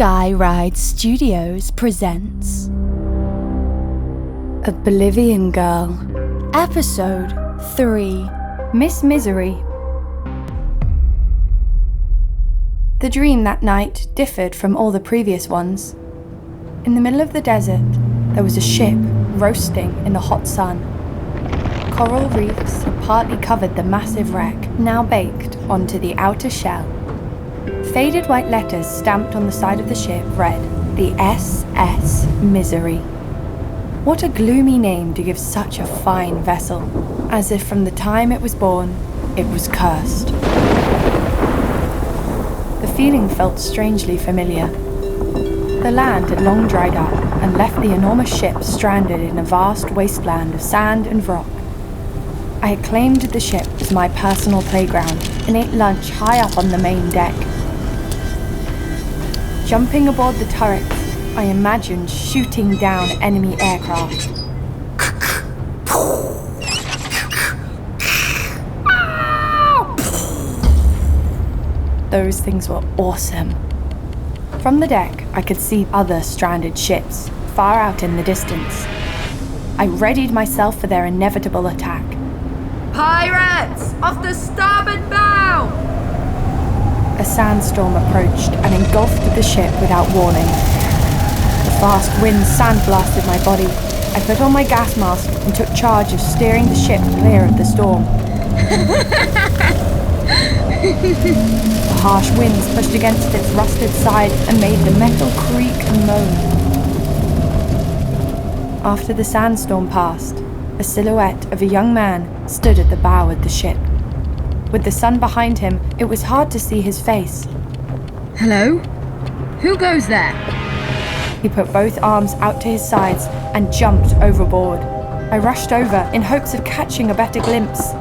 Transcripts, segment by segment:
Skyride Studios presents Oblivion Girl, Episode 3, Miss Misery. The dream that night differed from all the previous ones. In the middle of the desert, there was a ship roasting in the hot sun. Coral reefs had partly covered the massive wreck, now baked onto the outer shell. Faded white letters stamped on the side of the ship read, "The SS Misery." What a gloomy name to give such a fine vessel, as if from the time it was born, it was cursed. The feeling felt strangely familiar. The land had long dried up and left the enormous ship stranded in a vast wasteland of sand and rock. I had claimed the ship as my personal playground and ate lunch high up on the main deck. Jumping aboard the turrets, I imagined shooting down enemy aircraft. Those things were awesome. From the deck, I could see other stranded ships, far out in the distance. I readied myself for their inevitable attack. Pirates! Off the starboard bow! A sandstorm approached and engulfed the ship without warning. The fast wind sandblasted my body. I put on my gas mask and took charge of steering the ship clear of the storm. The harsh winds pushed against its rusted side and made the metal creak and moan. After the sandstorm passed, a silhouette of a young man stood at the bow of the ship. With the sun behind him, it was hard to see his face. Hello? Who goes there? He put both arms out to his sides and jumped overboard. I rushed over in hopes of catching a better glimpse.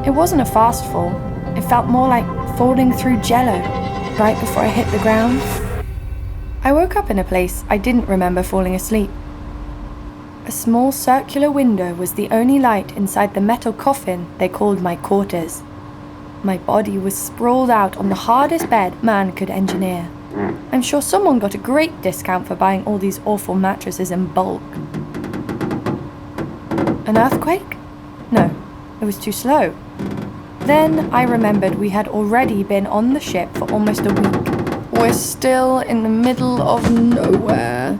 It wasn't a fast fall. It felt more like falling through jello right before I hit the ground. I woke up in a place I didn't remember falling asleep. A small circular window was the only light inside the metal coffin they called my quarters. My body was sprawled out on the hardest bed man could engineer. I'm sure someone got a great discount for buying all these awful mattresses in bulk. An earthquake? No, it was too slow. Then I remembered we had already been on the ship for almost a week. We're still in the middle of nowhere.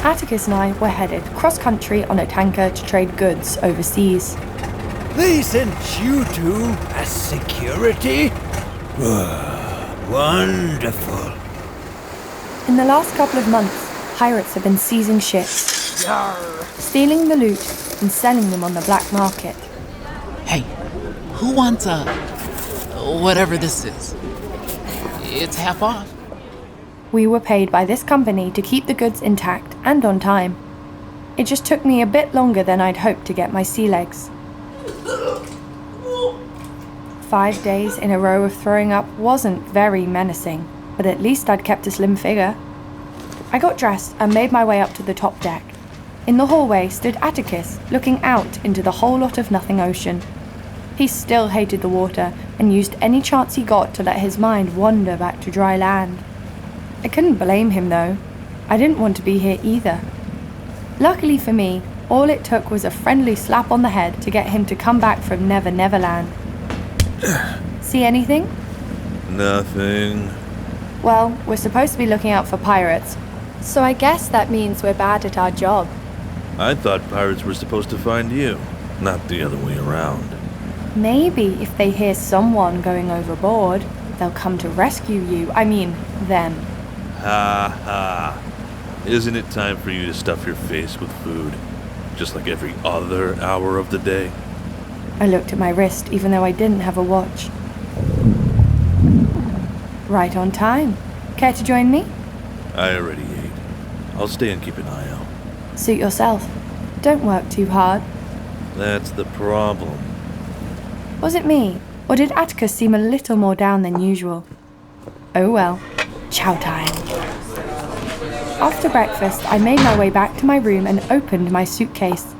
Atticus and I were headed cross-country on a tanker to trade goods overseas. They sent you two as security? Wonderful. In the last couple of months, pirates have been seizing ships, stealing the loot and selling them on the black market. Hey, who wants whatever this is? It's half off. We were paid by this company to keep the goods intact and on time. It just took me a bit longer than I'd hoped to get my sea legs. 5 days in a row of throwing up wasn't very menacing, but at least I'd kept a slim figure. I got dressed and made my way up to the top deck. In the hallway stood Atticus, looking out into the whole lot of nothing ocean. He still hated the water and used any chance he got to let his mind wander back to dry land. I couldn't blame him though. I didn't want to be here either. Luckily for me, all it took was a friendly slap on the head to get him to come back from Never Neverland. See anything? Nothing. Well, we're supposed to be looking out for pirates, so I guess that means we're bad at our job. I thought pirates were supposed to find you, not the other way around. Maybe if they hear someone going overboard, they'll come to rescue you. I mean, them. Ha ha. Isn't it time for you to stuff your face with food? Just like every other hour of the day? I looked at my wrist even though I didn't have a watch. Right on time. Care to join me? I already ate. I'll stay and keep an eye out. Suit yourself. Don't work too hard. That's the problem. Was it me? Or did Atticus seem a little more down than usual? Oh well. Chow time. After breakfast, I made my way back to my room and opened my suitcase.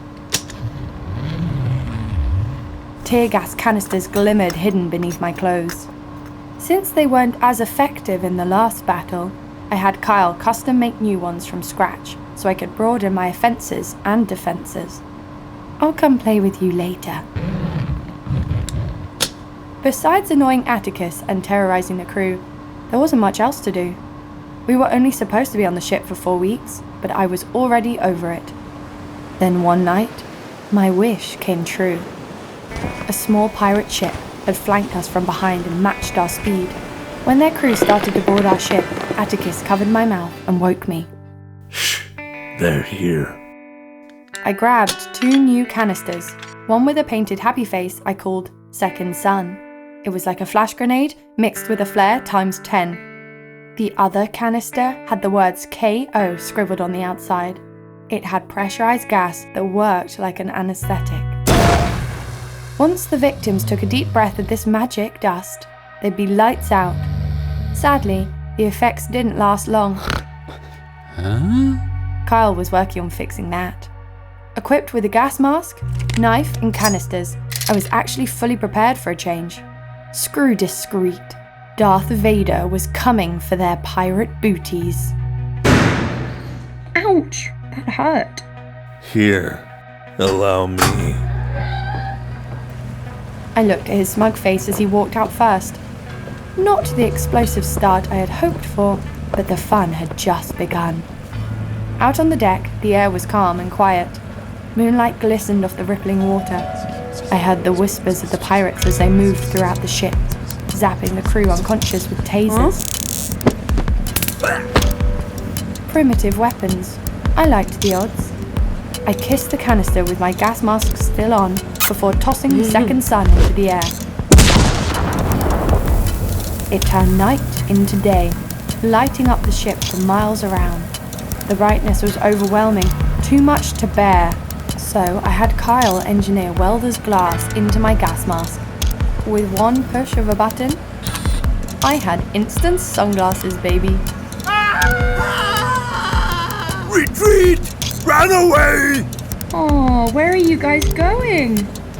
Tear gas canisters glimmered hidden beneath my clothes. Since they weren't as effective in the last battle, I had KIAL custom make new ones from scratch so I could broaden my offences and defences. I'll come play with you later. Besides annoying Atticus and terrorising the crew, there wasn't much else to do. We were only supposed to be on the ship for 4 weeks, but I was already over it. Then one night, my wish came true. A small pirate ship had flanked us from behind and matched our speed. When their crew started to board our ship, Atticus covered my mouth and woke me. Shh, they're here. I grabbed 2 new canisters, one with a painted happy face I called Second Sun. It was like a flash grenade mixed with a flare times 10. The other canister had the words KO scribbled on the outside. It had pressurized gas that worked like an anesthetic. Once the victims took a deep breath of this magic dust, they'd be lights out. Sadly, the effects didn't last long. KIAL was working on fixing that. Equipped with a gas mask, knife, and canisters, I was actually fully prepared for a change. Screw discreet. Darth Vader was coming for their pirate booties. Ouch! That hurt. Here, allow me. I looked at his smug face as he walked out first. Not the explosive start I had hoped for, but the fun had just begun. Out on the deck, the air was calm and quiet. Moonlight glistened off the rippling water. I heard the whispers of the pirates as they moved throughout the ship, zapping the crew unconscious with tasers. Primitive weapons. I liked the odds. I kissed the canister with my gas mask still on before tossing the Second Sun into the air. It turned night into day, lighting up the ship for miles around. The brightness was overwhelming, too much to bear. So I had KIAL engineer welder's glass into my gas mask. With one push of a button, I had instant sunglasses, baby. Retreat! Run away! Oh, where are you guys going?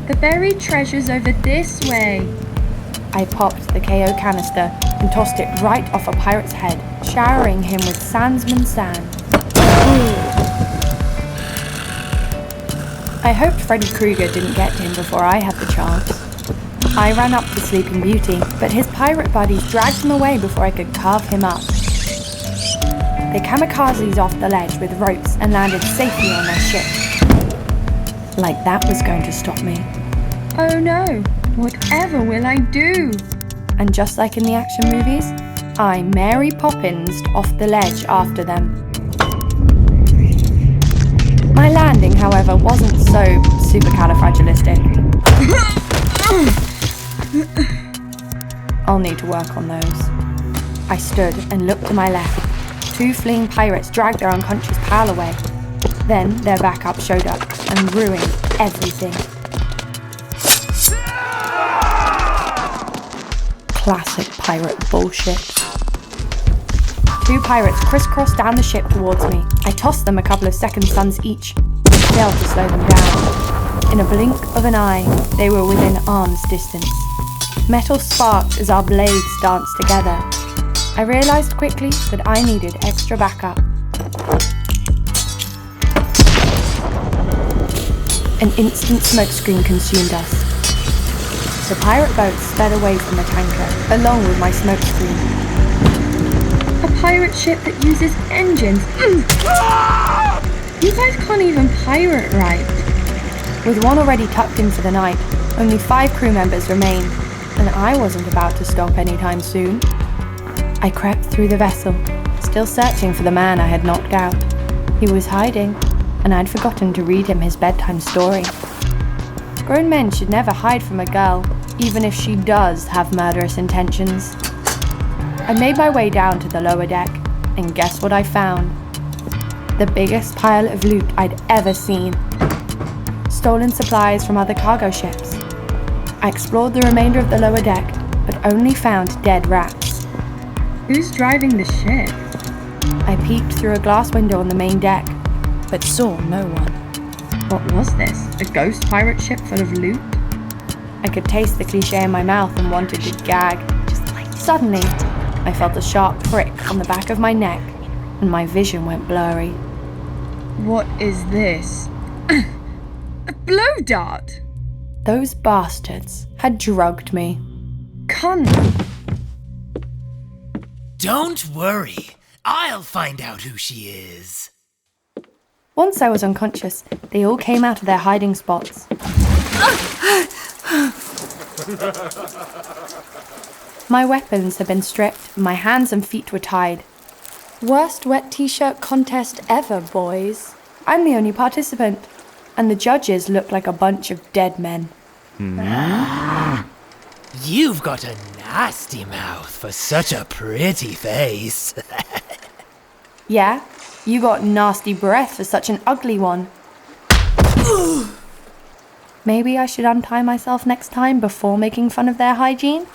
The buried treasure's over this way. I popped the KO canister and tossed it right off a pirate's head, showering him with sandsman sand. I hoped Freddy Krueger didn't get to him before I had the chance. I ran up to Sleeping Beauty, but his pirate buddies dragged him away before I could carve him up. They kamikazes off the ledge with ropes and landed safely on their ship. Like that was going to stop me. Oh no, whatever will I do? And just like in the action movies, I Mary Poppins'd off the ledge after them. My landing, however, wasn't so supercalifragilistic. I'll need to work on those. I stood and looked to my left. 2 fleeing pirates dragged their unconscious pal away. Then their backup showed up and ruined everything. Classic pirate bullshit. 2 pirates crisscrossed down the ship towards me. I tossed them a couple of Second Suns each, which failed to slow them down. In a blink of an eye, they were within arm's distance. Metal sparked as our blades danced together. I realised quickly that I needed extra backup. An instant smokescreen consumed us. The pirate boat sped away from the tanker, along with my smokescreen. A pirate ship that uses engines. You guys can't even pirate right. With one already tucked in for the night, only 5 crew members remained, and I wasn't about to stop anytime soon. I crept through the vessel, still searching for the man I had knocked out. He was hiding, and I'd forgotten to read him his bedtime story. Grown men should never hide from a girl, even if she does have murderous intentions. I made my way down to the lower deck, and guess what I found? The biggest pile of loot I'd ever seen. Stolen supplies from other cargo ships. I explored the remainder of the lower deck, but only found dead rats. Who's driving the ship? I peeked through a glass window on the main deck, but saw no one. What was this? A ghost pirate ship full of loot? I could taste the cliché in my mouth and wanted to gag. Suddenly, I felt a sharp prick on the back of my neck, and my vision went blurry. What is this? A blow dart? Those bastards had drugged me. Cunt. Don't worry. I'll find out who she is. Once I was unconscious, they all came out of their hiding spots. My weapons had been stripped, and my hands and feet were tied. Worst wet t-shirt contest ever, boys. I'm the only participant, and the judges look like a bunch of dead men. You've got a nasty mouth for such a pretty face. Yeah, you got nasty breath for such an ugly one. Maybe I should untie myself next time before making fun of their hygiene?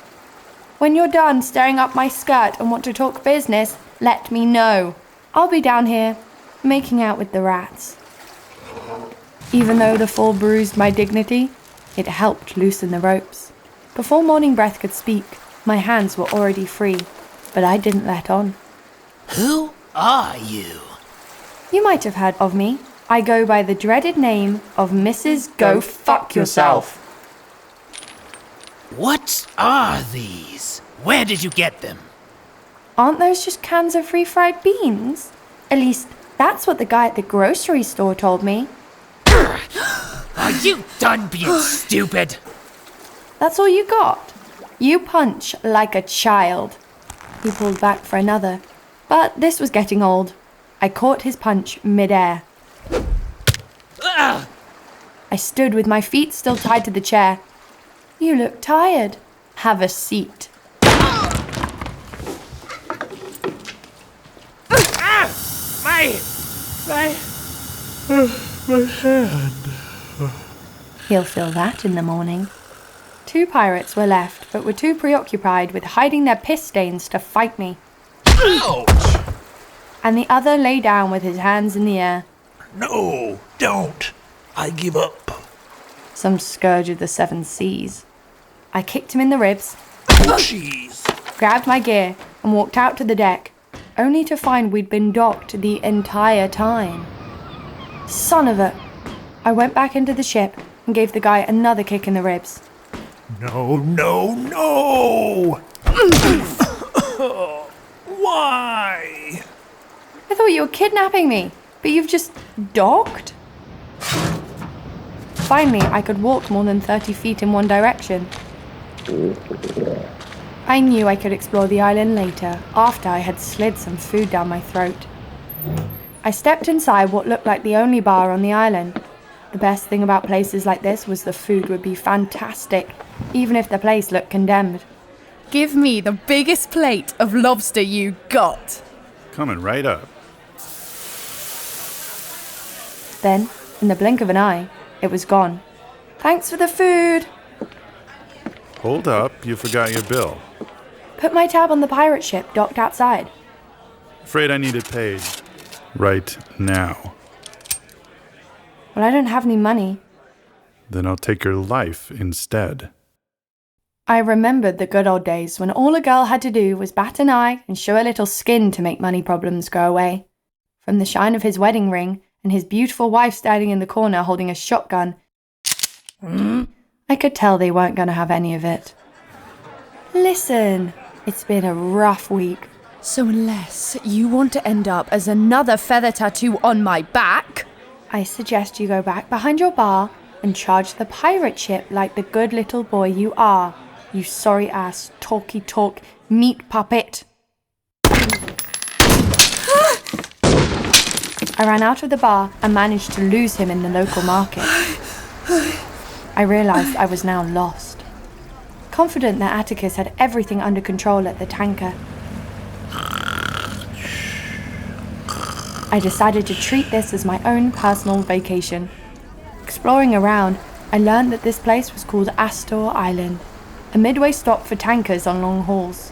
When you're done staring up my skirt and want to talk business, let me know. I'll be down here, making out with the rats. Even though the fall bruised my dignity, it helped loosen the ropes. Before Morning Breath could speak, my hands were already free, but I didn't let on. Who are you? You might have heard of me. I go by the dreaded name of Mrs. Go Fuck Yourself. What are these? Where did you get them? Aren't those just cans of refried beans? At least, that's what the guy at the grocery store told me. Are you done being stupid? That's all you got? You punch like a child. He pulled back for another, but this was getting old. I caught his punch mid-air. I stood with my feet still tied to the chair. You look tired. Have a seat. My hand. He'll feel that in the morning. 2 pirates were left, but were too preoccupied with hiding their piss stains to fight me. Ouch! And the other lay down with his hands in the air. No, don't. I give up. Some scourge of the 7 seas. I kicked him in the ribs, Jeez. grabbed my gear, and walked out to the deck, only to find we'd been docked the entire time. Son of a... I went back into the ship and gave the guy another kick in the ribs. No, no, no! Why? I thought you were kidnapping me, but you've just docked? Finally, I could walk more than 30 feet in one direction. I knew I could explore the island later, after I had slid some food down my throat. I stepped inside what looked like the only bar on the island. The best thing about places like this was the food would be fantastic, even if the place looked condemned. Give me the biggest plate of lobster you got. Coming right up. Then, in the blink of an eye, it was gone. Thanks for the food! Hold up, you forgot your bill. Put my tab on the pirate ship docked outside. Afraid I need it paid. Right now. Well, I don't have any money. Then I'll take your life instead. I remembered the good old days when all a girl had to do was bat an eye and show a little skin to make money problems go away. From the shine of his wedding ring and his beautiful wife standing in the corner holding a shotgun, I could tell they weren't going to have any of it. Listen, it's been a rough week. So unless you want to end up as another feather tattoo on my back, I suggest you go back behind your bar and charge the pirate ship like the good little boy you are, you sorry-ass, talky-talk meat puppet. I ran out of the bar and managed to lose him in the local market. I realised I was now lost. Confident that Atticus had everything under control at the tanker, I decided to treat this as my own personal vacation. Exploring around, I learned that this place was called Astor Island, a midway stop for tankers on long hauls.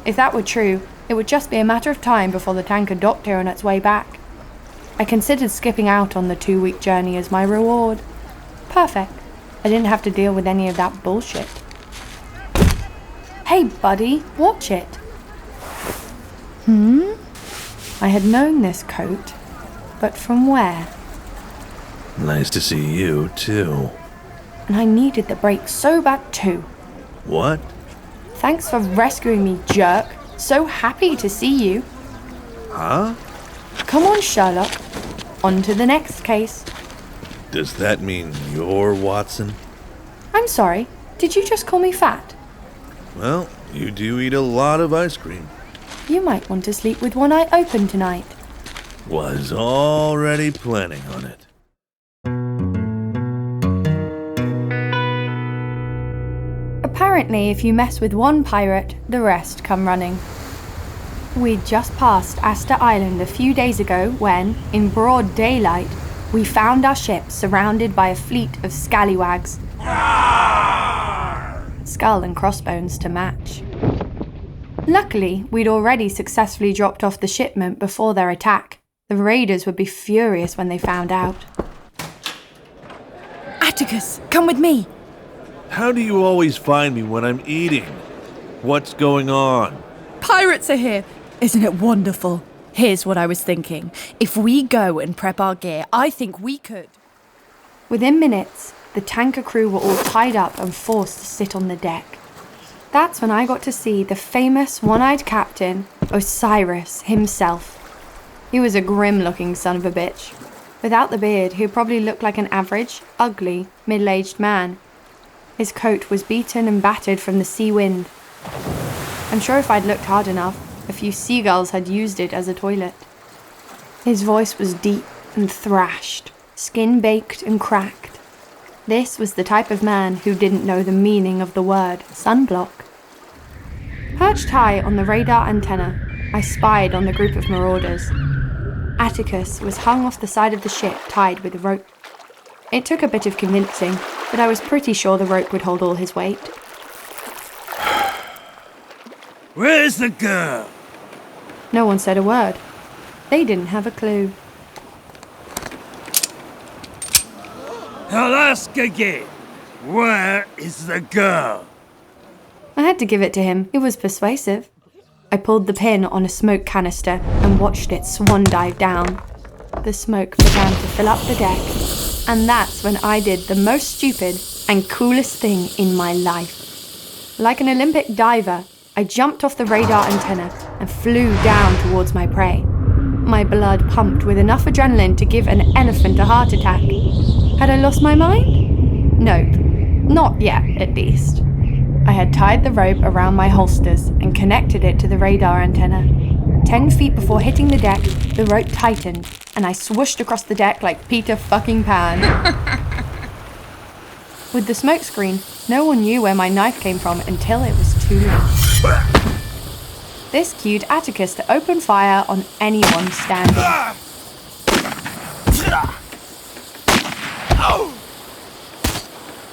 If that were true, it would just be a matter of time before the tanker docked here on its way back. I considered skipping out on the 2-week journey as my reward. Perfect. I didn't have to deal with any of that bullshit. Hey, buddy, watch it. I had known this coat, but from where? Nice to see you, too. And I needed the break so bad too. What? Thanks for rescuing me, jerk. So happy to see you. Huh? Come on, Sherlock. On to the next case. Does that mean you're Watson? I'm sorry, did you just call me fat? Well, you do eat a lot of ice cream. You might want to sleep with one eye open tonight. Was already planning on it. Apparently, if you mess with one pirate, the rest come running. We'd just passed Asta Island a few days ago when, in broad daylight, we found our ship surrounded by a fleet of scallywags. Skull and crossbones to match. Luckily, we'd already successfully dropped off the shipment before their attack. The raiders would be furious when they found out. Atticus, come with me. How do you always find me when I'm eating? What's going on? Pirates are here. Isn't it wonderful? Here's what I was thinking. If we go and prep our gear, I think we could. Within minutes, the tanker crew were all tied up and forced to sit on the deck. That's when I got to see the famous one-eyed captain, OSIRIS himself. He was a grim-looking son of a bitch. Without the beard, he probably looked like an average, ugly, middle-aged man. His coat was beaten and battered from the sea wind. I'm sure if I'd looked hard enough, a few seagulls had used it as a toilet. His voice was deep and thrashed, skin baked and cracked. This was the type of man who didn't know the meaning of the word sunblock. Perched high on the radar antenna, I spied on the group of marauders. Atticus was hung off the side of the ship, tied with a rope. It took a bit of convincing, but I was pretty sure the rope would hold all his weight. Where's the girl? No one said a word. They didn't have a clue. I'll ask again. Where is the girl? I had to give it to him. It was persuasive. I pulled the pin on a smoke canister and watched it swan dive down. The smoke began to fill up the deck, and that's when I did the most stupid and coolest thing in my life. Like an Olympic diver, I jumped off the radar antenna and flew down towards my prey. My blood pumped with enough adrenaline to give an elephant a heart attack. Had I lost my mind? Nope. Not yet, at least. I had tied the rope around my holsters and connected it to the radar antenna. 10 feet before hitting the deck, the rope tightened, and I swooshed across the deck like Peter fucking Pan. With the smoke screen, no one knew where my knife came from until it was too late. This cued Atticus to open fire on anyone standing.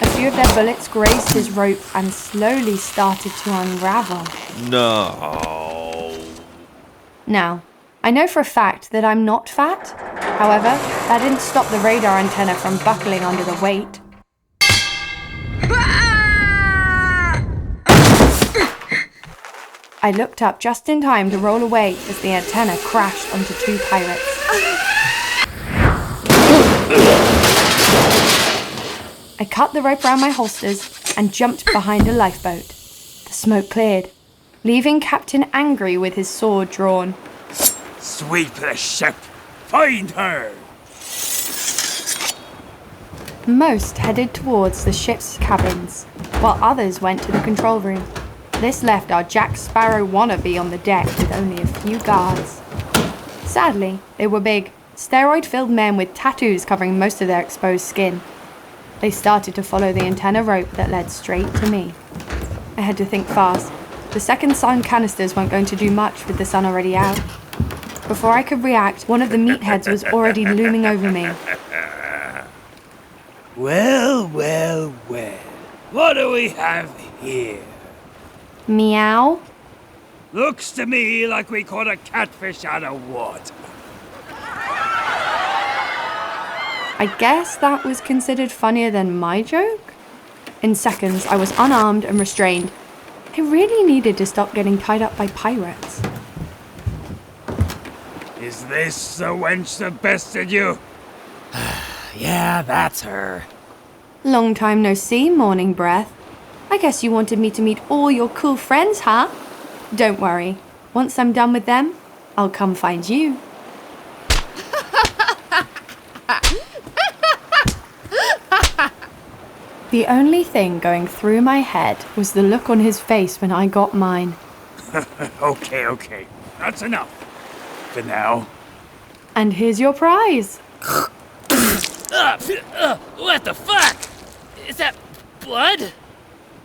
A few of their bullets grazed his rope and slowly started to unravel. No. Now, I know for a fact that I'm not fat. However, that didn't stop the radar antenna from buckling under the weight. I looked up just in time to roll away as the antenna crashed onto two pirates. I cut the rope around my holsters and jumped behind a lifeboat. The smoke cleared, leaving Captain angry with his sword drawn. Sweep the ship! Find her! Most headed towards the ship's cabins, while others went to the control room. This left our Jack Sparrow wannabe on the deck with only a few guards. Sadly, they were big, steroid-filled men with tattoos covering most of their exposed skin. They started to follow the antenna rope that led straight to me. I had to think fast. The second sun canisters weren't going to do much with the sun already out. Before I could react, one of the meatheads was already looming over me. Well, well, well. What do we have here? Meow? Looks to me like we caught a catfish out of water. I guess that was considered funnier than my joke? In seconds, I was unarmed and restrained. I really needed to stop getting tied up by pirates. Is this the wench that bested you? Yeah, that's her. Long time no see, Morning Breath. I guess you wanted me to meet all your cool friends, huh? Don't worry. Once I'm done with them, I'll come find you. The only thing going through my head was the look on his face when I got mine. Okay. That's enough. For now. And here's your prize. What the fuck? Is that blood?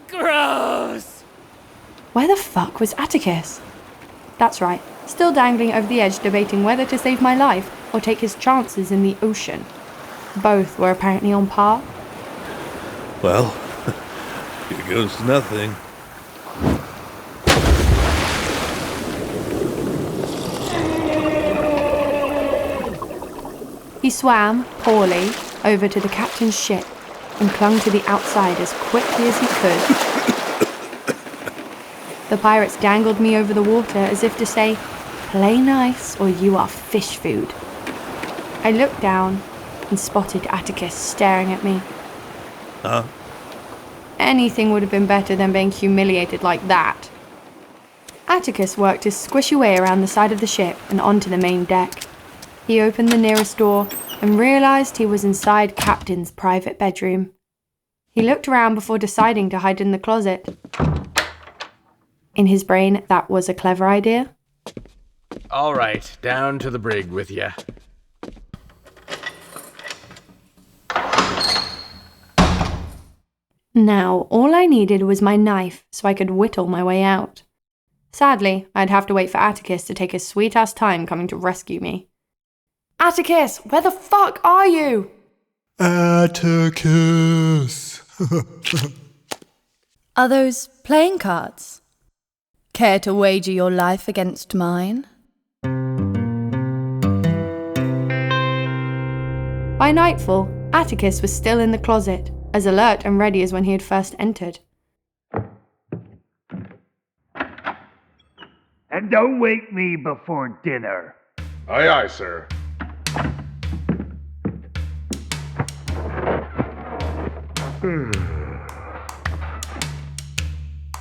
Gross! Where the fuck was Atticus? That's right, still dangling over the edge debating whether to save my life or take his chances in the ocean. Both were apparently on par. Well, here goes to nothing. He swam, poorly, over to the captain's ship and clung to the outside as quickly as he could. The pirates dangled me over the water as if to say, "Play nice or you are fish food." I looked down and spotted Atticus staring at me. Huh? Anything would have been better than being humiliated like that. Atticus worked his squishy way around the side of the ship and onto the main deck. He opened the nearest door and realized he was inside Captain's private bedroom. He looked around before deciding to hide in the closet. In his brain, that was a clever idea. All right, down to the brig with ya. Now, all I needed was my knife so I could whittle my way out. Sadly, I'd have to wait for Atticus to take his sweet-ass time coming to rescue me. Atticus, where the fuck are you? Atticus! Are those playing cards? Care to wager your life against mine? By nightfall, Atticus was still in the closet, as alert and ready as when he had first entered. And don't wake me before dinner. Aye, aye, sir.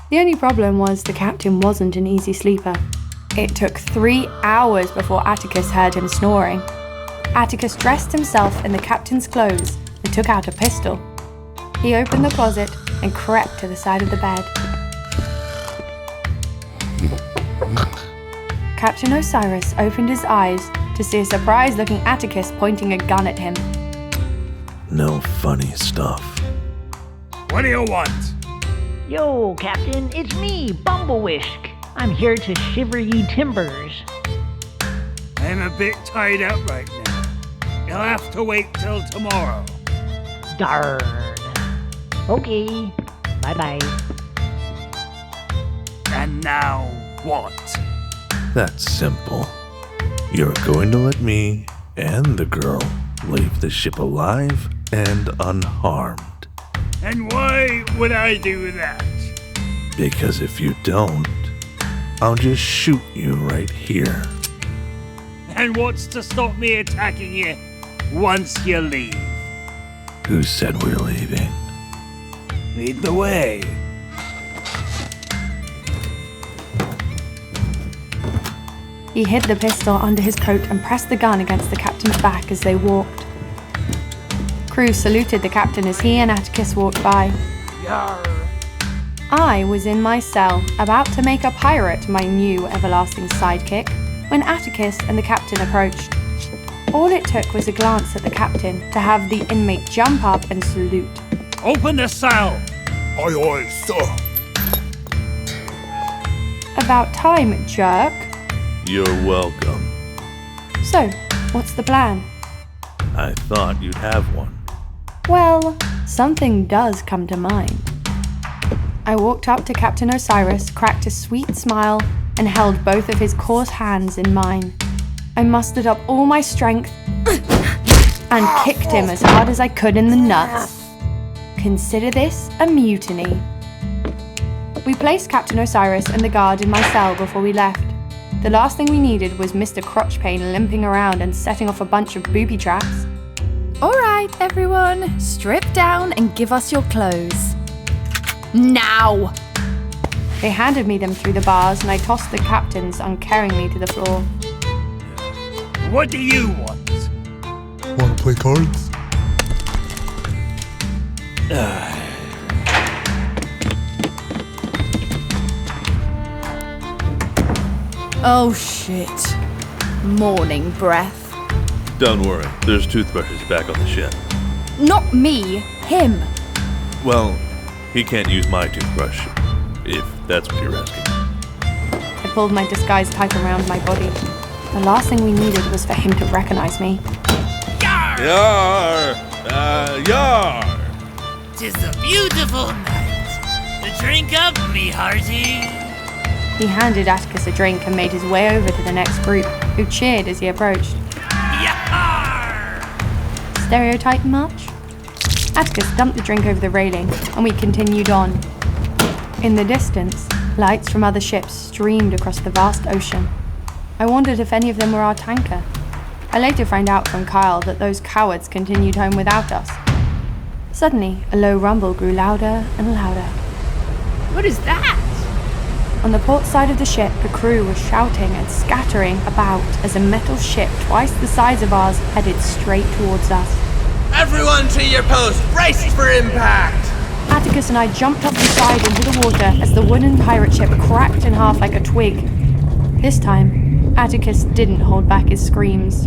The only problem was the captain wasn't an easy sleeper. It took 3 hours before Atticus heard him snoring. Atticus dressed himself in the captain's clothes and took out a pistol. He opened the closet and crept to the side of the bed. Captain OSIRIS opened his eyes to see a surprised-looking Atticus pointing a gun at him. No funny stuff. What do you want? Yo, Captain, it's me, Bumblewisk. I'm here to shiver ye timbers. I'm a bit tied up right now. You'll have to wait till tomorrow. Darn. Okay, bye-bye. And now what? That's simple. You're going to let me and the girl leave the ship alive and unharmed. And why would I do that? Because if you don't, I'll just shoot you right here. And what's to stop me attacking you once you leave? Who said we're leaving? Lead the way. He hid the pistol under his coat and pressed the gun against the captain's back as they walked. Crew saluted the captain as he and Atticus walked by. Yarr. I was in my cell, about to make a pirate my new everlasting sidekick, when Atticus and the captain approached. All it took was a glance at the captain to have the inmate jump up and salute. Open the cell! Aye, aye, sir. About time, jerk. You're welcome. So, what's the plan? I thought you'd have one. Well, something does come to mind. I walked up to Captain OSIRIS, cracked a sweet smile, and held both of his coarse hands in mine. I mustered up all my strength and kicked him as hard as I could in the nuts. Consider this a mutiny. We placed Captain Osiris and the guard in my cell before we left. The last thing we needed was Mr. Crotchpain limping around and setting off a bunch of booby traps. All right, everyone, strip down and give us your clothes. Now! They handed me them through the bars and I tossed the captains uncaringly to the floor. What do you want? Wanna play cards? Oh shit. Morning breath. Don't worry, there's toothbrushes back on the shelf. Not me, him. Well, he can't use my toothbrush, if that's what you're asking. I pulled my disguise tight around my body. The last thing we needed was for him to recognize me. Yar! Yar! 'Tis a beautiful night. The drink up, me hearty. He handed Atticus a drink and made his way over to the next group, who cheered as he approached. Yar! Stereotype much? Atticus dumped the drink over the railing, and we continued on. In the distance, lights from other ships streamed across the vast ocean. I wondered if any of them were our tanker. I later found out from KIAL that those cowards continued home without us. Suddenly, a low rumble grew louder and louder. What is that? On the port side of the ship, the crew was shouting and scattering about as a metal ship twice the size of ours headed straight towards us. Everyone to your post! Brace for impact! Atticus and I jumped off the side into the water as the wooden pirate ship cracked in half like a twig. This time, Atticus didn't hold back his screams.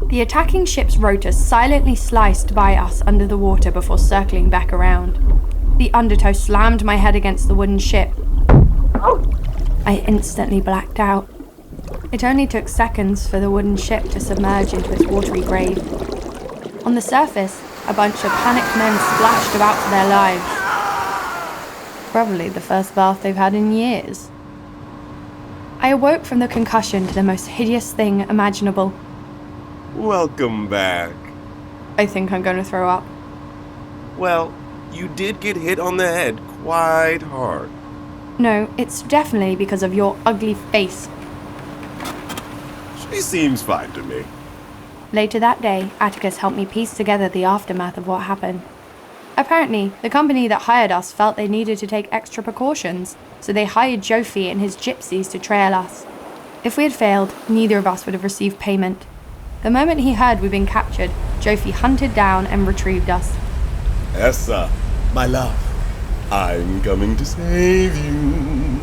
The attacking ship's rotor silently sliced by us under the water before circling back around. The undertow slammed my head against the wooden ship. I instantly blacked out. It only took seconds for the wooden ship to submerge into its watery grave. On the surface, a bunch of panicked men splashed about for their lives. Probably the first bath they've had in years. I awoke from the concussion to the most hideous thing imaginable. Welcome back. I think I'm going to throw up. Well, you did get hit on the head quite hard. No, it's definitely because of your ugly face. She seems fine to me. Later that day, Atticus helped me piece together the aftermath of what happened. Apparently, the company that hired us felt they needed to take extra precautions, so they hired JOPHIE and his gypsies to trail us. If we had failed, neither of us would have received payment. The moment he heard we'd been captured, JOPHIE hunted down and retrieved us. Essa, my love, I'm coming to save you.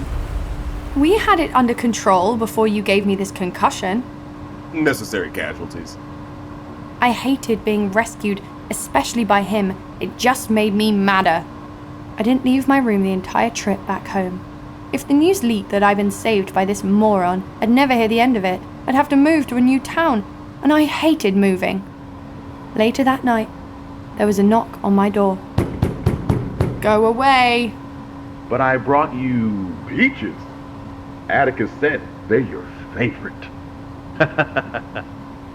We had it under control before you gave me this concussion. Necessary casualties. I hated being rescued, especially by him. It just made me madder. I didn't leave my room the entire trip back home. If the news leaked that I'd been saved by this moron, I'd never hear the end of it. I'd have to move to a new town, and I hated moving. Later that night, there was a knock on my door. Go away. But I brought you peaches. Atticus said they're your favorite.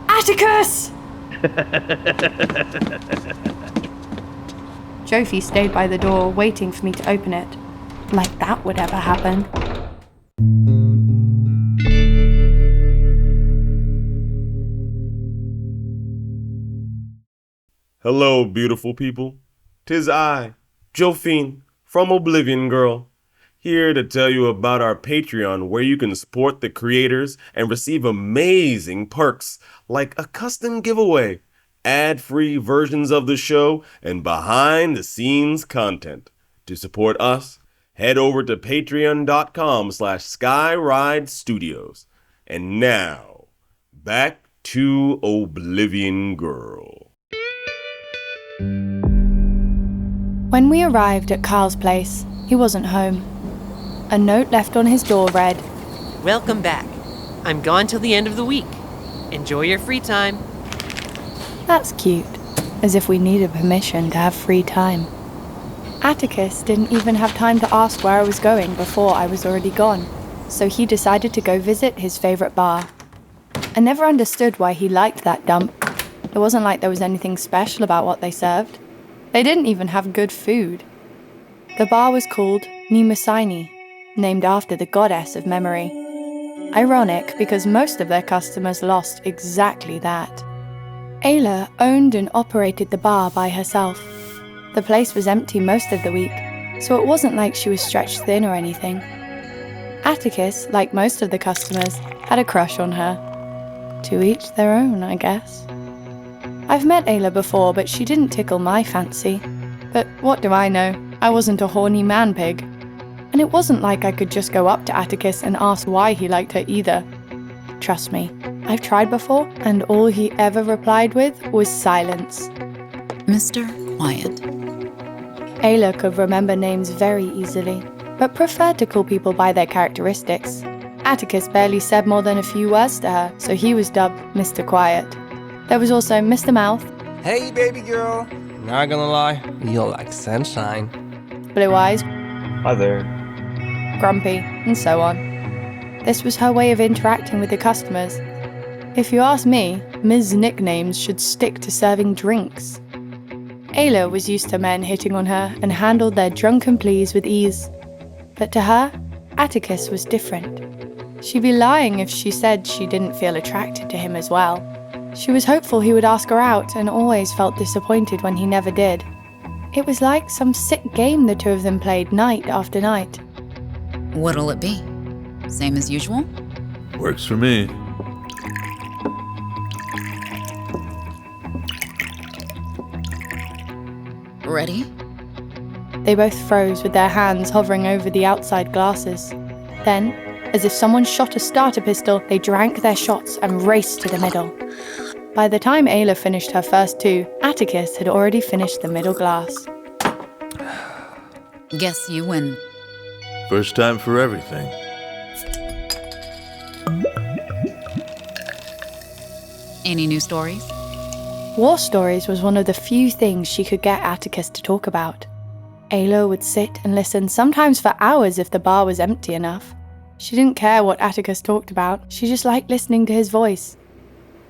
Atticus! JOPHIE stayed by the door, waiting for me to open it. Like that would ever happen. Hello, beautiful people. 'Tis I, JOPHIE, from Oblivion Girl, here to tell you about our Patreon, where you can support the creators and receive amazing perks like a custom giveaway, ad-free versions of the show, and behind-the-scenes content. To support us, head over to patreon.com/SkyRideStudios. And now, back to Oblivion Girl. When we arrived at Carl's place, he wasn't home. A note left on his door read, "Welcome back. I'm gone till the end of the week. Enjoy your free time." That's cute, as if we needed permission to have free time. Atticus didn't even have time to ask where I was going before I was already gone, so he decided to go visit his favorite bar. I never understood why he liked that dump. It wasn't like there was anything special about what they served. They didn't even have good food. The bar was called Mnemosyne, named after the goddess of memory. Ironic, because most of their customers lost exactly that. AYLA owned and operated the bar by herself. The place was empty most of the week, so it wasn't like she was stretched thin or anything. Atticus, like most of the customers, had a crush on her. To each their own, I guess. I've met AYLA before, but she didn't tickle my fancy. But what do I know? I wasn't a horny man-pig. And it wasn't like I could just go up to Atticus and ask why he liked her either. Trust me, I've tried before, and all he ever replied with was silence. Mr. Quiet. AYLA could remember names very easily, but preferred to call people by their characteristics. Atticus barely said more than a few words to her, so he was dubbed Mr. Quiet. There was also Mr. Mouth. Hey, baby girl. Not gonna lie, you're like sunshine. Blue Eyes. Hi there. Grumpy, and so on. This was her way of interacting with the customers. If you ask me, Ms. nicknames should stick to serving drinks. AYLA was used to men hitting on her and handled their drunken pleas with ease. But to her, Atticus was different. She'd be lying if she said she didn't feel attracted to him as well. She was hopeful he would ask her out and always felt disappointed when he never did. It was like some sick game the two of them played night after night. What'll it be? Same as usual? Works for me. Ready? They both froze with their hands hovering over the outside glasses. Then, as if someone shot a starter pistol, they drank their shots and raced to the middle. By the time AYLA finished her first two, Atticus had already finished the middle glass. Guess you win. First time for everything. Any new stories? War stories was one of the few things she could get Atticus to talk about. AYLA would sit and listen, sometimes for hours if the bar was empty enough. She didn't care what Atticus talked about, she just liked listening to his voice.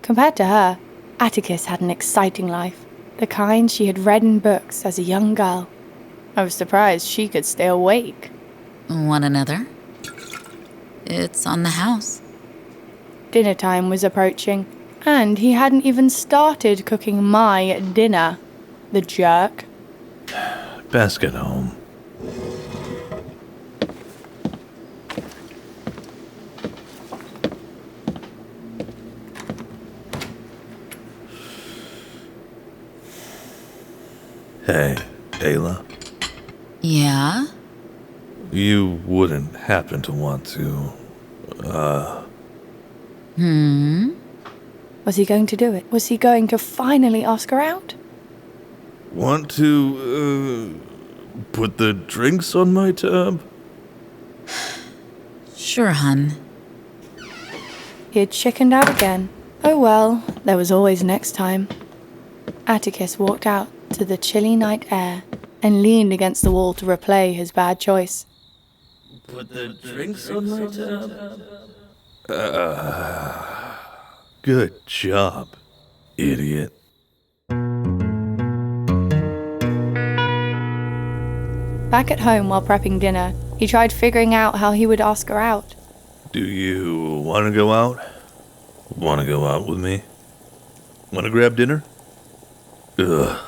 Compared to her, Atticus had an exciting life, the kind she had read in books as a young girl. I was surprised she could stay awake. Want another? It's on the house. Dinner time was approaching, and he hadn't even started cooking my dinner. The jerk. Best get home. Hey, AYLA. Yeah? You wouldn't happen to want to, Was he going to do it? Was he going to finally ask her out? want to, put the drinks on my tab? Sure, hun. He had chickened out again. Oh well, there was always next time. Atticus walked out to the chilly night air and leaned against the wall to replay his bad choice. Put the drinks on my tab? Good job, idiot. Back at home while prepping dinner, he tried figuring out how he would ask her out. Do you want to go out? Want to go out with me? Want to grab dinner? Ugh.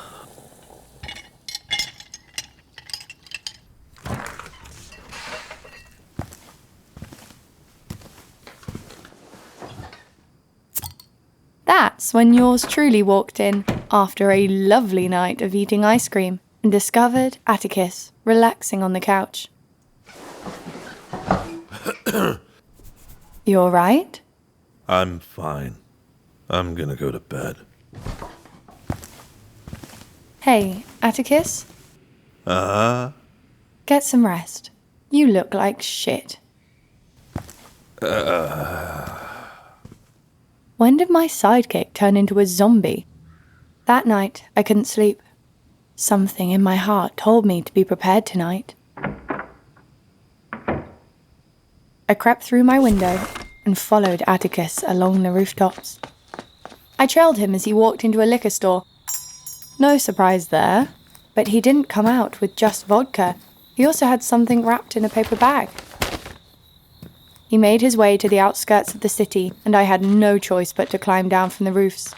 That's when yours truly walked in after a lovely night of eating ice cream and discovered Atticus relaxing on the couch. You all right? I'm fine. I'm gonna go to bed. Hey, Atticus? Get some rest. You look like shit. When did my sidekick turn into a zombie? That night, I couldn't sleep. Something in my heart told me to be prepared tonight. I crept through my window and followed Atticus along the rooftops. I trailed him as he walked into a liquor store. No surprise there, but he didn't come out with just vodka. He also had something wrapped in a paper bag. He made his way to the outskirts of the city, and I had no choice but to climb down from the roofs.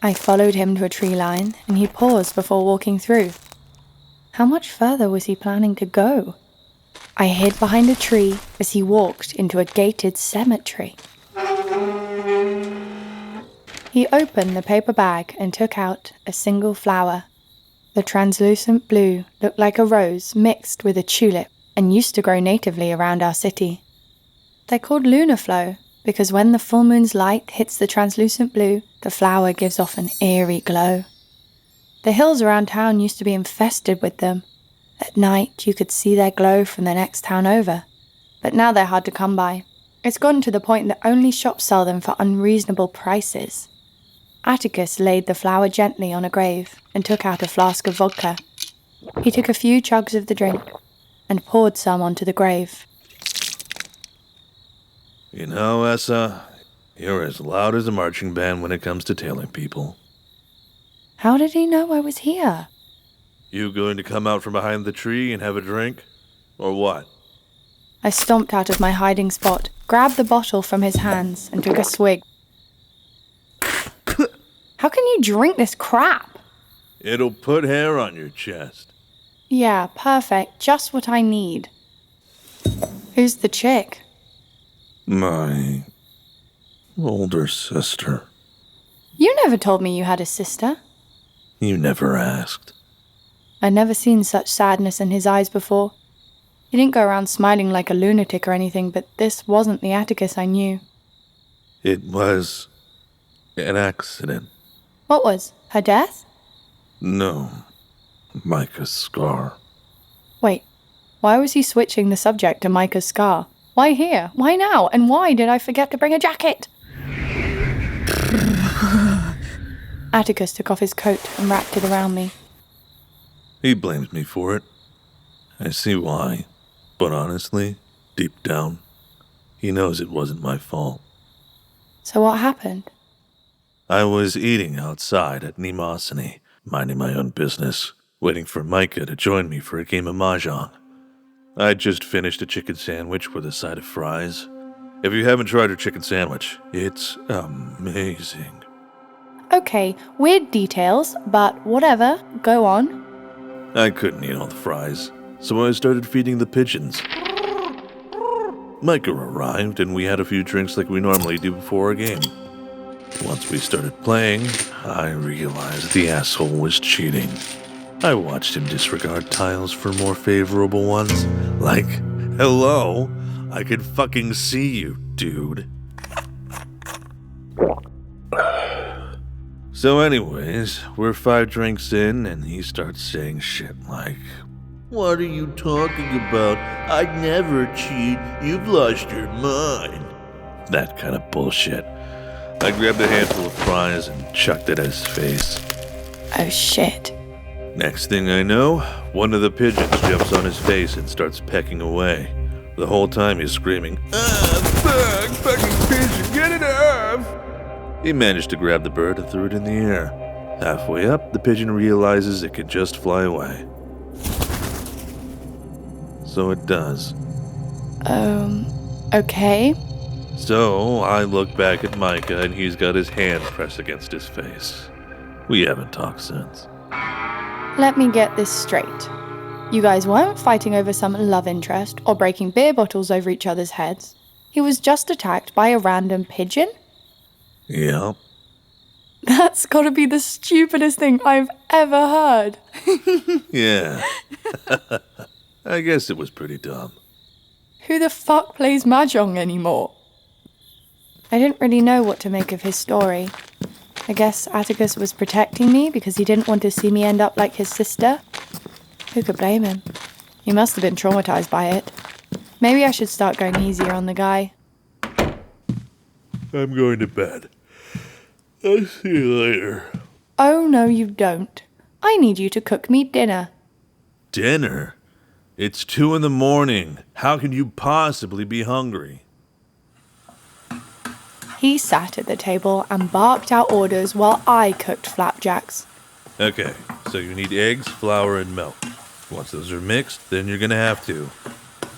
I followed him to a tree line, and he paused before walking through. How much further was he planning to go? I hid behind a tree as he walked into a gated cemetery. He opened the paper bag and took out a single flower. The translucent blue looked like a rose mixed with a tulip and used to grow natively around our city. They're called lunar flow because when the full moon's light hits the translucent blue, the flower gives off an eerie glow. The hills around town used to be infested with them. At night, you could see their glow from the next town over. But now they're hard to come by. It's gotten to the point that only shops sell them for unreasonable prices. Atticus laid the flower gently on a grave and took out a flask of vodka. He took a few chugs of the drink and poured some onto the grave. You know, Essa, you're as loud as a marching band when it comes to tailing people. How did he know I was here? You going to come out from behind the tree and have a drink? Or what? I stomped out of my hiding spot, grabbed the bottle from his hands, and took a swig. How can you drink this crap? It'll put hair on your chest. Yeah, perfect. Just what I need. Who's the chick? My older sister. You never told me you had a sister. You never asked. I'd never seen such sadness in his eyes before. He didn't go around smiling like a lunatic or anything, but this wasn't the Atticus I knew. It was an accident. What was? Her death? No. Micah's scar. Wait, why was he switching the subject to Micah's scar? Why here? Why now? And why did I forget to bring a jacket? Atticus took off his coat and wrapped it around me. He blames me for it. I see why. But honestly, deep down, he knows it wasn't my fault. So what happened? I was eating outside at Nimosini, minding my own business, waiting for Micah to join me for a game of mahjong. I'd just finished a chicken sandwich with a side of fries. If you haven't tried her chicken sandwich, it's amazing. Okay, weird details, but whatever, go on. I couldn't eat all the fries, so I started feeding the pigeons. Micah arrived, and we had a few drinks like we normally do before a game. Once we started playing, I realized the asshole was cheating. I watched him disregard tiles for more favorable ones. Like, hello, I could fucking see you, dude. So anyways, we're 5 drinks in, and he starts saying shit like, "What are you talking about? I'd never cheat. You've lost your mind." That kind of bullshit. I grabbed a handful of fries and chucked it at his face. Oh shit. Next thing I know, one of the pigeons jumps on his face and starts pecking away. The whole time he's screaming, "Ah, fucking pigeon, get it off!" He managed to grab the bird and threw it in the air. Halfway up, the pigeon realizes it can just fly away. So it does. Okay. So I look back at Micah and he's got his hand pressed against his face. We haven't talked since. Let me get this straight. You guys weren't fighting over some love interest or breaking beer bottles over each other's heads. He was just attacked by a random pigeon? Yep. That's gotta be the stupidest thing I've ever heard. Yeah. I guess it was pretty dumb. Who the fuck plays mahjong anymore? I didn't really know what to make of his story. I guess Atticus was protecting me because he didn't want to see me end up like his sister. Who could blame him? He must have been traumatized by it. Maybe I should start going easier on the guy. I'm going to bed. I'll see you later. Oh, no, you don't. I need you to cook me dinner. Dinner? It's 2 a.m. How can you possibly be hungry? He sat at the table and barked out orders while I cooked flapjacks. Okay, so you need eggs, flour, and milk. Once those are mixed, then you're gonna have to.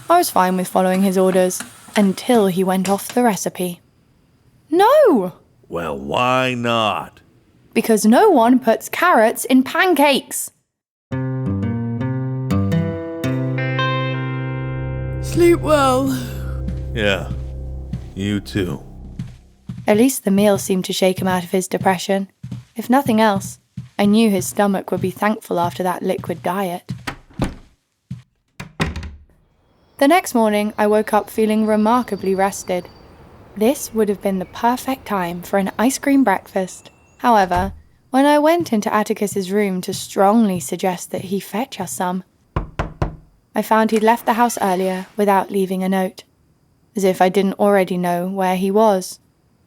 I was fine with following his orders until he went off the recipe. No! Well, why not? Because no one puts carrots in pancakes. Sleep well. Yeah, you too. At least the meal seemed to shake him out of his depression. If nothing else, I knew his stomach would be thankful after that liquid diet. The next morning, I woke up feeling remarkably rested. This would have been the perfect time for an ice cream breakfast. However, when I went into Atticus's room to strongly suggest that he fetch us some, I found he'd left the house earlier without leaving a note, as if I didn't already know where he was,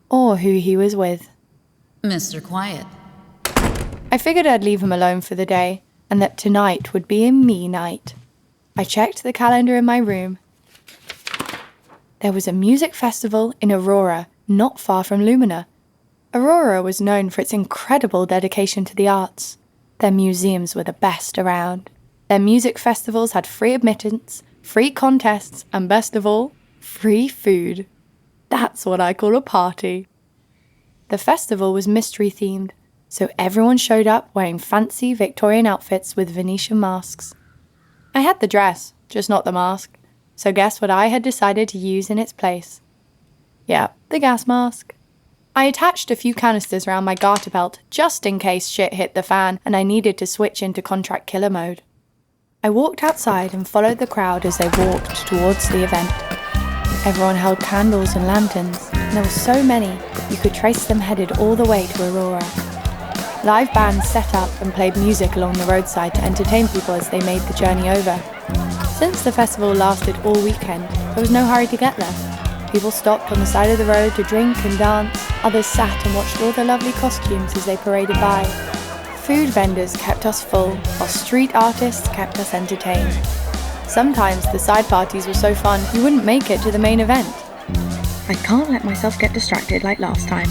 or who he was with. Mr. Quiet. I figured I'd leave him alone for the day, and that tonight would be a me night. I checked the calendar in my room. There was a music festival in Aurora, not far from Lumina. Aurora was known for its incredible dedication to the arts. Their museums were the best around. Their music festivals had free admittance, free contests, and best of all, free food. That's what I call a party. The festival was mystery-themed, so everyone showed up wearing fancy Victorian outfits with Venetian masks. I had the dress, just not the mask, so guess what I had decided to use in its place? Yeah, the gas mask. I attached a few canisters around my garter belt just in case shit hit the fan and I needed to switch into contract killer mode. I walked outside and followed the crowd as they walked towards the event. Everyone held candles and lanterns, and there were so many you could trace them headed all the way to Aurora. Live bands set up and played music along the roadside to entertain people as they made the journey over. Since the festival lasted all weekend, there was no hurry to get there. People stopped on the side of the road to drink and dance, others sat and watched all the lovely costumes as they paraded by. Food vendors kept us full, while street artists kept us entertained. Sometimes the side parties were so fun you wouldn't make it to the main event. I can't let myself get distracted like last time.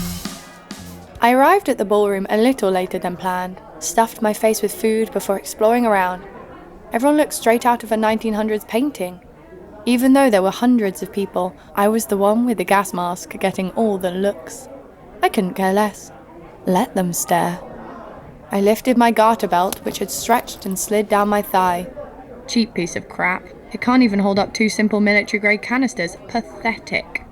I arrived at the ballroom a little later than planned, stuffed my face with food before exploring around. Everyone looked straight out of a 1900s painting. Even though there were hundreds of people, I was the one with the gas mask getting all the looks. I couldn't care less. Let them stare. I lifted my garter belt, which had stretched and slid down my thigh. Cheap piece of crap. It can't even hold up 2 simple military-grade canisters. Pathetic.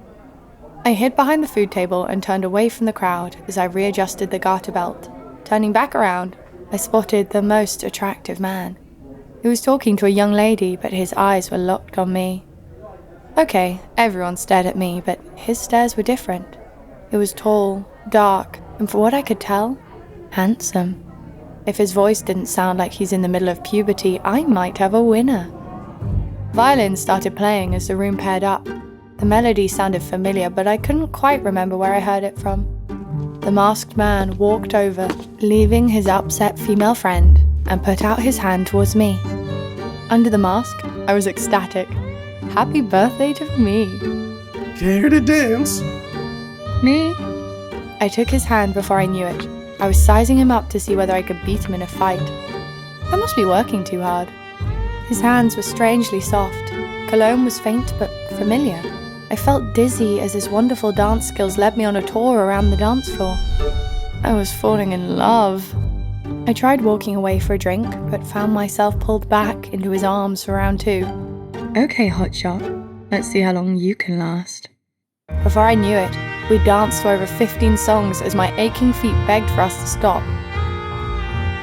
I hid behind the food table and turned away from the crowd as I readjusted the garter belt. Turning back around, I spotted the most attractive man. He was talking to a young lady, but his eyes were locked on me. Okay, everyone stared at me, but his stares were different. He was tall, dark, and for what I could tell, handsome. If his voice didn't sound like he's in the middle of puberty, I might have a winner. Violins started playing as the room paired up. The melody sounded familiar, but I couldn't quite remember where I heard it from. The masked man walked over, leaving his upset female friend, and put out his hand towards me. Under the mask, I was ecstatic. Happy birthday to me. Care to dance? Me? I took his hand before I knew it. I was sizing him up to see whether I could beat him in a fight. I must be working too hard. His hands were strangely soft. Cologne was faint but familiar. I felt dizzy as his wonderful dance skills led me on a tour around the dance floor. I was falling in love. I tried walking away for a drink, but found myself pulled back into his arms for round 2. Okay, hotshot. Let's see how long you can last. Before I knew it, we danced for over 15 songs as my aching feet begged for us to stop.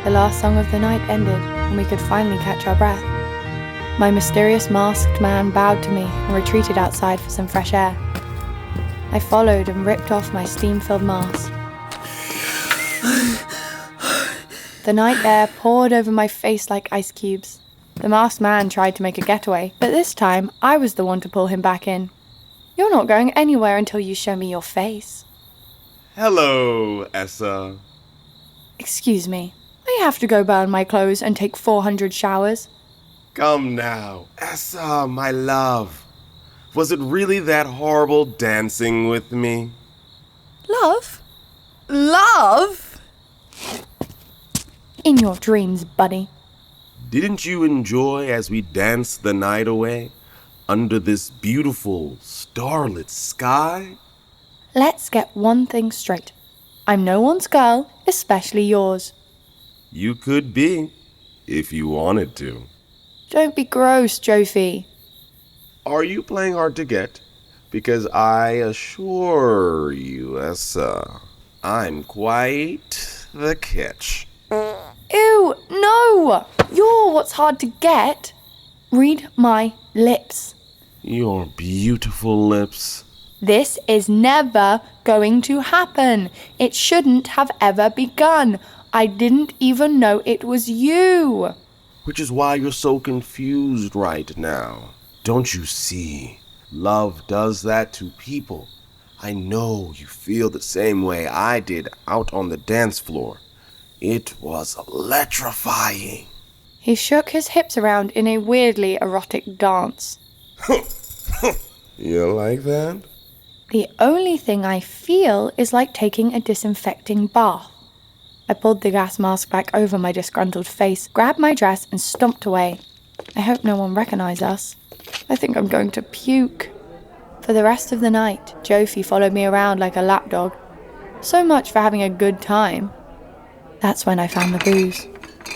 The last song of the night ended, and we could finally catch our breath. My mysterious masked man bowed to me and retreated outside for some fresh air. I followed and ripped off my steam-filled mask. The night air poured over my face like ice cubes. The masked man tried to make a getaway, but this time I was the one to pull him back in. You're not going anywhere until you show me your face. Hello, Essa. Excuse me, I have to go burn my clothes and take 400 showers. Come now, Essa, my love. Was it really that horrible dancing with me? Love? Love? In your dreams, buddy. Didn't you enjoy as we danced the night away under this beautiful starlit sky? Let's get one thing straight. I'm no one's girl, especially yours. You could be, if you wanted to. Don't be gross, JOPHIE. Are you playing hard to get? Because I assure you, Essa, I'm quite the catch. Ew, no! You're what's hard to get. Read my lips. Your beautiful lips. This is never going to happen. It shouldn't have ever begun. I didn't even know it was you. Which is why you're so confused right now. Don't you see? Love does that to people. I know you feel the same way I did out on the dance floor. It was electrifying. He shook his hips around in a weirdly erotic dance. You like that? The only thing I feel is like taking a disinfecting bath. I pulled the gas mask back over my disgruntled face, grabbed my dress and stomped away. I hope no one recognized us. I think I'm going to puke. For the rest of the night, JOPHIE followed me around like a lapdog. So much for having a good time. That's when I found the booze.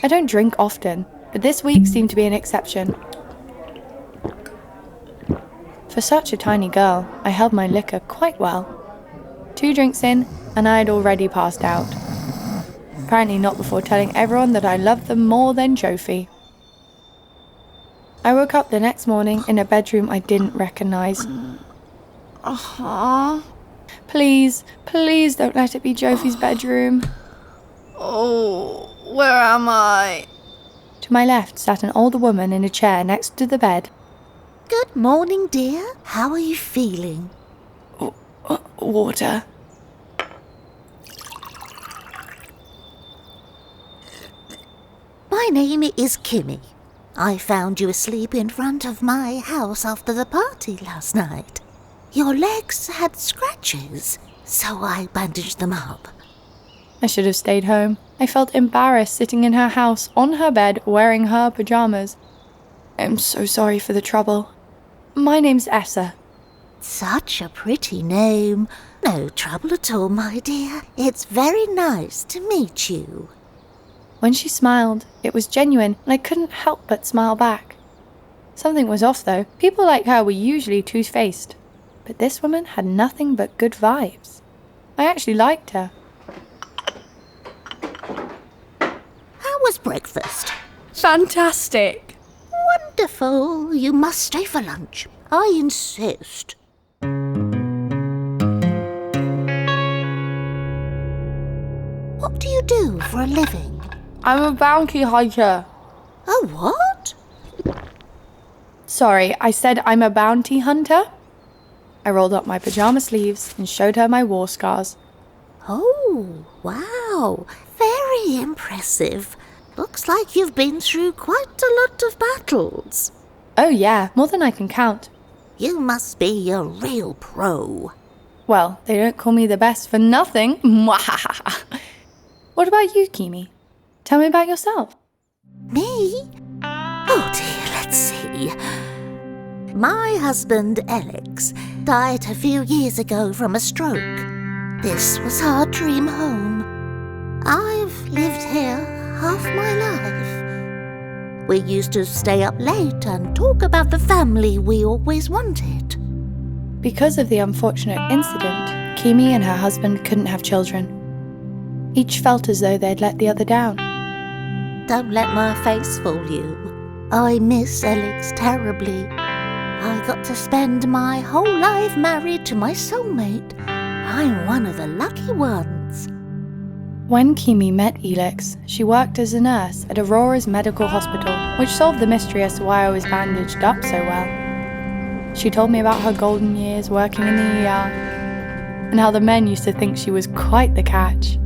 I don't drink often, but this week seemed to be an exception. For such a tiny girl, I held my liquor quite well. 2 drinks in, and I had already passed out. Apparently not before telling everyone that I loved them more than JOPHIE. I woke up the next morning in a bedroom I didn't recognize. Please, please don't let it be JOPHIE's bedroom. Oh, where am I? To my left sat an older woman in a chair next to the bed. Good morning, dear. How are you feeling? Water. My name is KEME. I found you asleep in front of my house after the party last night. Your legs had scratches, so I bandaged them up. I should have stayed home. I felt embarrassed sitting in her house, on her bed, wearing her pajamas. I'm so sorry for the trouble. My name's Essa. Such a pretty name. No trouble at all, my dear. It's very nice to meet you. When she smiled, it was genuine, and I couldn't help but smile back. Something was off, though. People like her were usually two-faced. But this woman had nothing but good vibes. I actually liked her. How was breakfast? Fantastic. Wonderful. You must stay for lunch. I insist. What do you do for a living? I'm a bounty hunter. A what? Sorry, I said I'm a bounty hunter. I rolled up my pajama sleeves and showed her my war scars. Oh, wow. Very impressive. Looks like you've been through quite a lot of battles. Oh yeah, more than I can count. You must be a real pro. Well, they don't call me the best for nothing. What about you, KEME? Tell me about yourself. Me? Oh dear, let's see. My husband, Alex, died a few years ago from a stroke. This was our dream home. I've lived here half my life. We used to stay up late and talk about the family we always wanted. Because of the unfortunate incident, KEME and her husband couldn't have children. Each felt as though they'd let the other down. Don't let my face fool you. I miss Alex terribly. I got to spend my whole life married to my soulmate. I'm one of the lucky ones. When KEME met Elix, she worked as a nurse at Aurora's medical hospital, which solved the mystery as to why I was bandaged up so well. She told me about her golden years working in the ER, and how the men used to think she was quite the catch.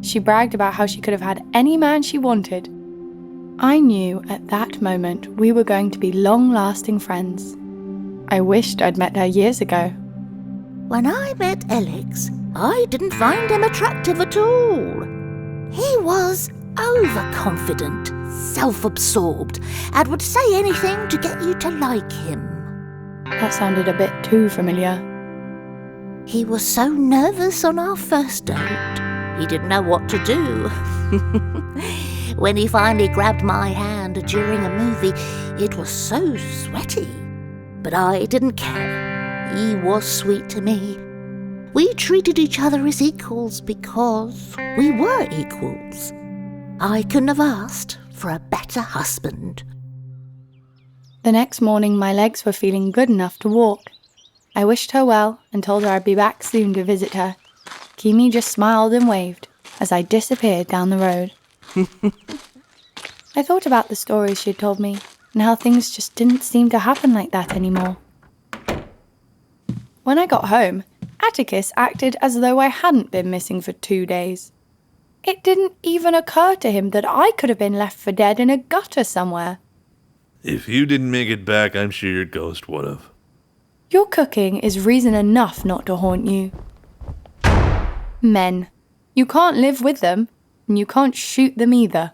She bragged about how she could have had any man she wanted. I knew at that moment we were going to be long-lasting friends. I wished I'd met her years ago. When I met Alex, I didn't find him attractive at all. He was overconfident, self-absorbed, and would say anything to get you to like him. That sounded a bit too familiar. He was so nervous on our first date. He didn't know what to do. When he finally grabbed my hand during a movie, it was so sweaty. But I didn't care. He was sweet to me. We treated each other as equals because we were equals. I couldn't have asked for a better husband. The next morning, my legs were feeling good enough to walk. I wished her well and told her I'd be back soon to visit her. KEME just smiled and waved as I disappeared down the road. I thought about the stories she'd told me and how things just didn't seem to happen like that anymore. When I got home, Atticus acted as though I hadn't been missing for 2 days. It didn't even occur to him that I could have been left for dead in a gutter somewhere. If you didn't make it back, I'm sure your ghost would have. Your cooking is reason enough not to haunt you. Men. You can't live with them, and you can't shoot them either.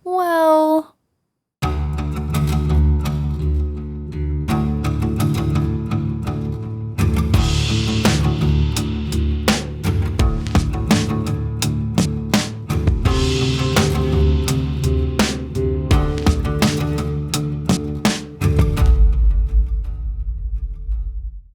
Well,